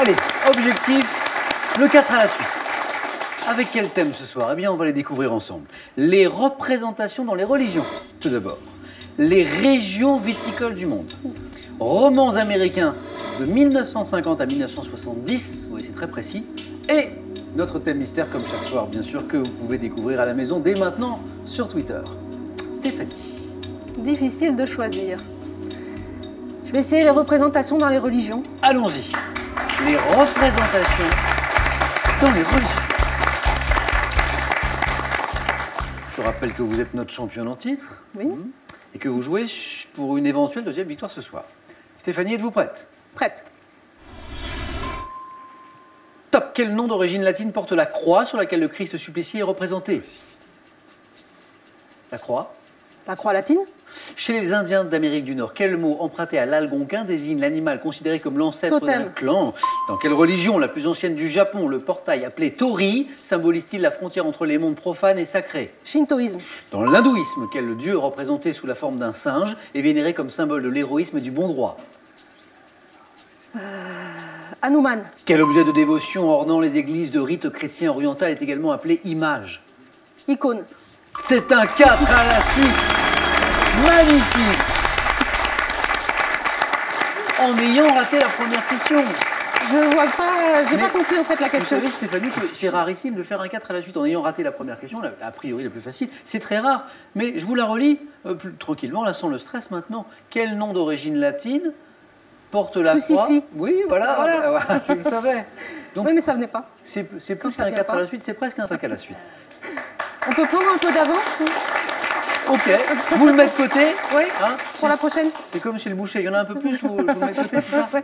Allez, objectif, le 4 à la suite. Avec quel thème ce soir? Eh bien, on va les découvrir ensemble. Les représentations dans les religions, tout d'abord. Les régions viticoles du monde. Romans américains de 1950 à 1970, oui, c'est très précis. Et notre thème mystère, comme chaque soir, bien sûr, que vous pouvez découvrir à la maison dès maintenant sur Twitter. Stéphanie. Difficile de choisir. Je vais essayer les représentations dans les religions. Allons-y. Les représentations dans les religions. Je rappelle que vous êtes notre championne en titre. Oui. Et que vous jouez pour une éventuelle deuxième victoire ce soir. Stéphanie, êtes-vous prête? Prête. Top. Quel nom d'origine latine porte la croix sur laquelle le Christ supplicié est représenté? La croix. La croix latine. Chez les Indiens d'Amérique du Nord, quel mot emprunté à l'algonquin désigne l'animal considéré comme l'ancêtre d'un clan? Dans quelle religion, la plus ancienne du Japon, le portail appelé Tori symbolise-t-il la frontière entre les mondes profanes et sacrés? Shintoïsme. Dans l'hindouisme, quel dieu représenté sous la forme d'un singe est vénéré comme symbole de l'héroïsme et du bon droit? Hanuman. Quel objet de dévotion ornant les églises de rite chrétien oriental est également appelé image? Icône. C'est un 4 à la suite. Magnifique. En ayant raté la première question. Je vois pas, j'ai pas compris en fait la question. Vous savez, Stéphanie, que c'est rarissime de faire un 4 à la suite en ayant raté la première question, a priori la plus facile. C'est très rare, mais je vous la relis plus tranquillement, là sans le stress maintenant. Quel nom d'origine latine porte la croix? Oui, voilà. Je le savais. Donc, oui, mais ça venait pas. C'est plus qu'un 4 à la suite, c'est presque un 5 à la suite. On peut prendre un peu d'avance? Ok, je vous le mets de côté. Oui, pour la prochaine. C'est comme chez le boucher, il y en a un peu plus, je vous le mets de côté, c'est ça?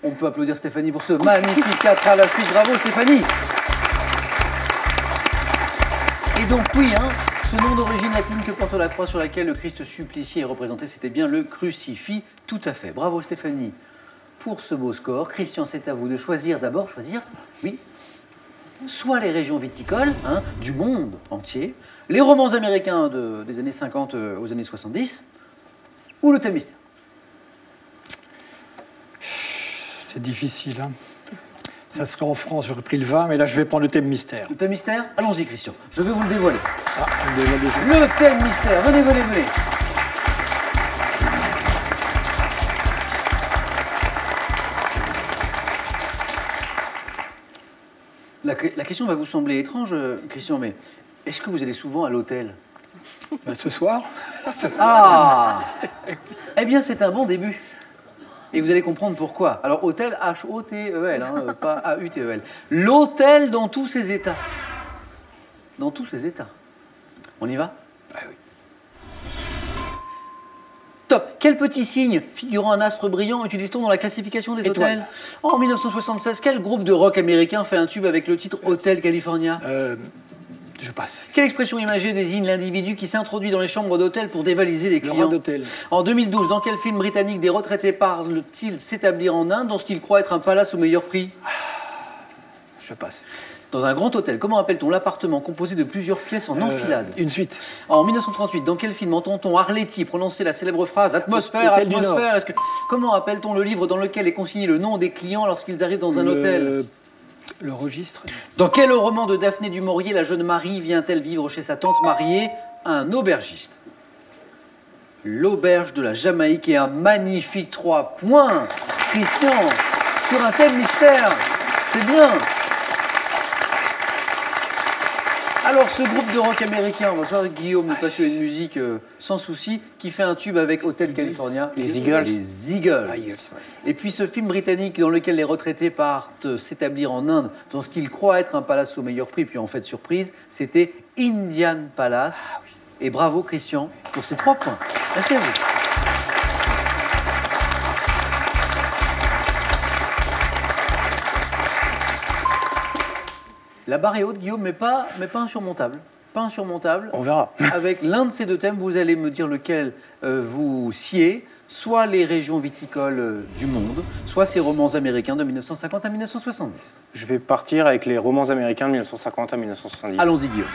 On peut applaudir Stéphanie pour ce magnifique 4 à la suite. Bravo Stéphanie. Et donc oui, ce nom d'origine latine que porte la croix sur laquelle le Christ supplicié est représenté, c'était bien le crucifix. Tout à fait. Bravo Stéphanie pour ce beau score. Christian, c'est à vous de choisir d'abord, oui, soit les régions viticoles du monde entier, les romans américains des années 50 aux années 70, ou le thème mystère. C'est difficile. Ça serait en France, j'aurais pris le vin, mais là je vais prendre le thème mystère. Le thème mystère? Allons-y Christian, je vais vous le dévoiler. On dévoile déjà. Le thème mystère, venez. La question va vous sembler étrange, Christian, mais est-ce que vous allez souvent à l'hôtel? Ce soir. Ah. Eh bien, c'est un bon début. Et vous allez comprendre pourquoi. Alors, hôtel, H-O-T-E-L, pas A-U-T-E-L. L'hôtel dans tous ses états. Dans tous ses états. On y va? Ah oui. Top. Quel petit signe figurant un astre brillant utilise-t-on dans la classification des hôtels? En 1976, quel groupe de rock américain fait un tube avec le titre Hotel California? Je passe. Quelle expression imagée désigne l'individu qui s'introduit dans les chambres d'hôtel pour dévaliser les clients? d'hôtel. En 2012, dans quel film britannique des retraités parlent-ils s'établir en Inde dans ce qu'ils croient être un palace au meilleur prix? Je passe. Dans un grand hôtel, comment appelle-t-on l'appartement composé de plusieurs pièces en enfilade? Une suite. En 1938, dans quel film entend-on Arletty prononcer la célèbre phrase « Atmosphère, atmosphère » Comment appelle-t-on le livre dans lequel est consigné le nom des clients lorsqu'ils arrivent dans un hôtel? Le registre. Dans quel roman de Daphné du Maurier la jeune Marie vient-elle vivre chez sa tante mariée, un aubergiste? L'auberge de la Jamaïque et un magnifique 3 points. Christian, sur un thème mystère, c'est bien. Alors, ce groupe de rock américain, genre Guillaume, le passionné de musique, sans souci, qui fait un tube avec Hotel California. Les Eagles. Les Eagles. Et puis ce film britannique dans lequel les retraités partent s'établir en Inde dans ce qu'ils croient être un palace au meilleur prix, puis en fait, surprise, c'était Indian Palace. Ah oui. Et bravo Christian pour ces 3 points. Merci à vous. La barre est haute, Guillaume, mais pas insurmontable. Pas insurmontable. On verra. Avec l'un de ces deux thèmes, vous allez me dire lequel vous sciez, soit les régions viticoles du monde, soit ces romans américains de 1950 à 1970. Je vais partir avec les romans américains de 1950 à 1970. Allons-y, Guillaume.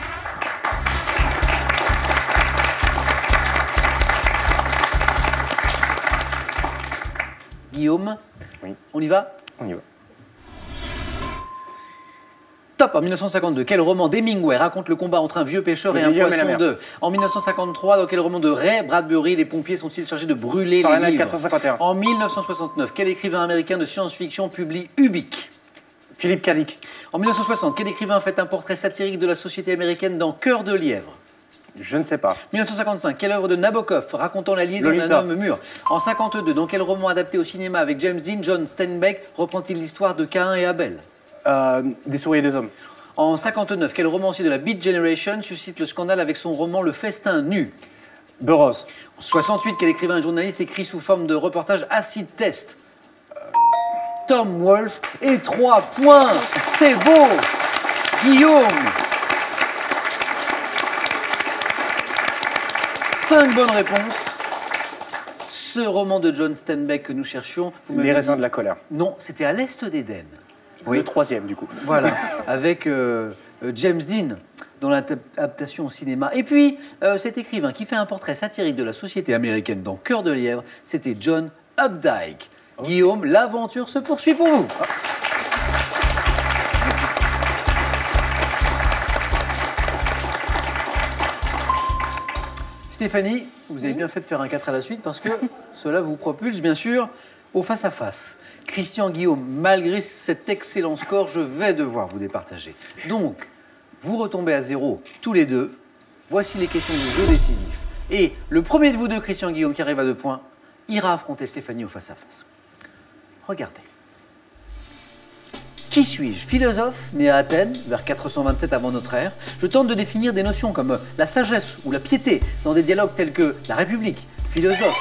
Guillaume, Oui. on y va? On y va. Stop. En 1952, quel roman d'Hemingway raconte le combat entre un vieux pêcheur et un Guillaume et la poisson mer. d'œuf? En 1953, dans quel roman de Ray Bradbury les pompiers sont-ils chargés de brûler les Fahrenheit livres? 451. En 1969, quel écrivain américain de science-fiction publie Ubik? Philippe Cadic. En 1960, quel écrivain fait un portrait satirique de la société américaine dans Cœur de lièvre? Je ne sais pas. 1955, quelle œuvre de Nabokov racontant la liaison d'un Lolita. homme mûr? En 52, dans quel roman adapté au cinéma avec James Dean, John Steinbeck reprend-il l'histoire de Caïn et Abel? Des souris et des hommes. En 59, quel romancier de la Beat Generation suscite le scandale avec son roman Le Festin nu? Burroughs. En 68, quel écrivain et journaliste écrit sous forme de reportage Acid Test? Tom Wolfe. Et 3 points. C'est beau. Guillaume. 5 bonnes réponses. Ce roman de John Steinbeck que nous cherchions, vous m'avez Les raisins dit- de la colère. Non, c'était à l'Est d'Éden. Le troisième, du coup. Voilà, avec James Dean dans l'adaptation au cinéma. Et puis, cet écrivain qui fait un portrait satirique de la société américaine dans Cœur de lièvre, c'était John Updike. Guillaume, l'aventure se poursuit pour vous. Stéphanie, vous avez bien fait de faire un 4 à la suite parce que cela vous propulse bien sûr au face-à-face. Christian, Guillaume, malgré cet excellent score, je vais devoir vous départager. Donc, vous retombez à 0 tous les deux. Voici les questions du jeu décisif. Et le premier de vous deux, Christian, Guillaume, qui arrive à 2 points, ira affronter Stéphanie au face-à-face. Regardez. Qui suis-je? Philosophe, né à Athènes, vers 427 avant notre ère. Je tente de définir des notions comme la sagesse ou la piété dans des dialogues tels que la République. Philosophe.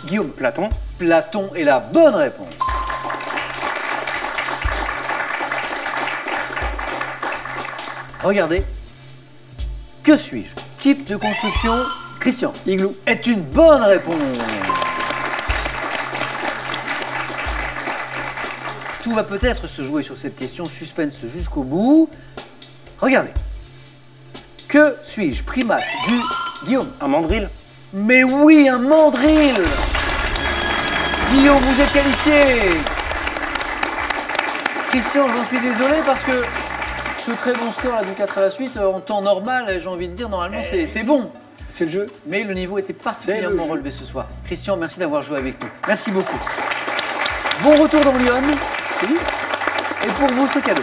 Guillaume. Platon. Platon est la bonne réponse. Regardez. Que suis-je? Type de construction, Christian. Igloo. Est une bonne réponse. Tout va peut-être se jouer sur cette question, suspense jusqu'au bout. Regardez. Que suis-je? Primate du Guillaume. Un mandril. Mais oui, un mandril. Guillaume, vous êtes qualifié. Christian, j'en suis désolé parce que ce très bon score là du 4 à la suite, en temps normal, j'ai envie de dire, normalement c'est bon. C'est le jeu. Mais le niveau était particulièrement jeu. relevé ce soir. Christian, merci d'avoir joué avec nous. Merci beaucoup. Bon retour dans Lyon. Si. Et pour vous, ce cadeau.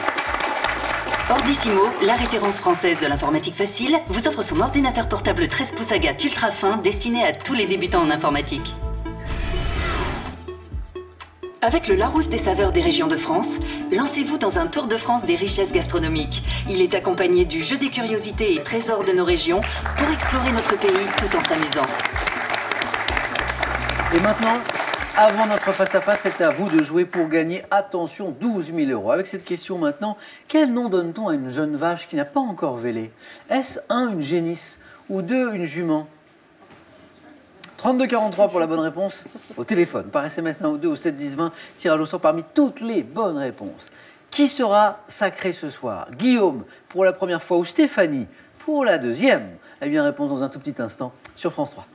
Ordissimo, la référence française de l'informatique facile, vous offre son ordinateur portable 13 pouces Agathe ultra fin destiné à tous les débutants en informatique. Avec le Larousse des saveurs des régions de France, lancez-vous dans un tour de France des richesses gastronomiques. Il est accompagné du jeu des curiosités et trésors de nos régions pour explorer notre pays tout en s'amusant. Et maintenant, avant notre face-à-face, c'est à vous de jouer pour gagner, attention, 12 000 €. Avec cette question maintenant, quel nom donne-t-on à une jeune vache qui n'a pas encore vélé? Est-ce 1, une génisse ou 2, une jument? 32-43 pour la bonne réponse au téléphone, par SMS 1 ou 2 au 7 10 20, tirage au sort parmi toutes les bonnes réponses. Qui sera sacré ce soir? Guillaume pour la première fois ou Stéphanie pour la deuxième? Eh bien, réponse dans un tout petit instant sur France 3.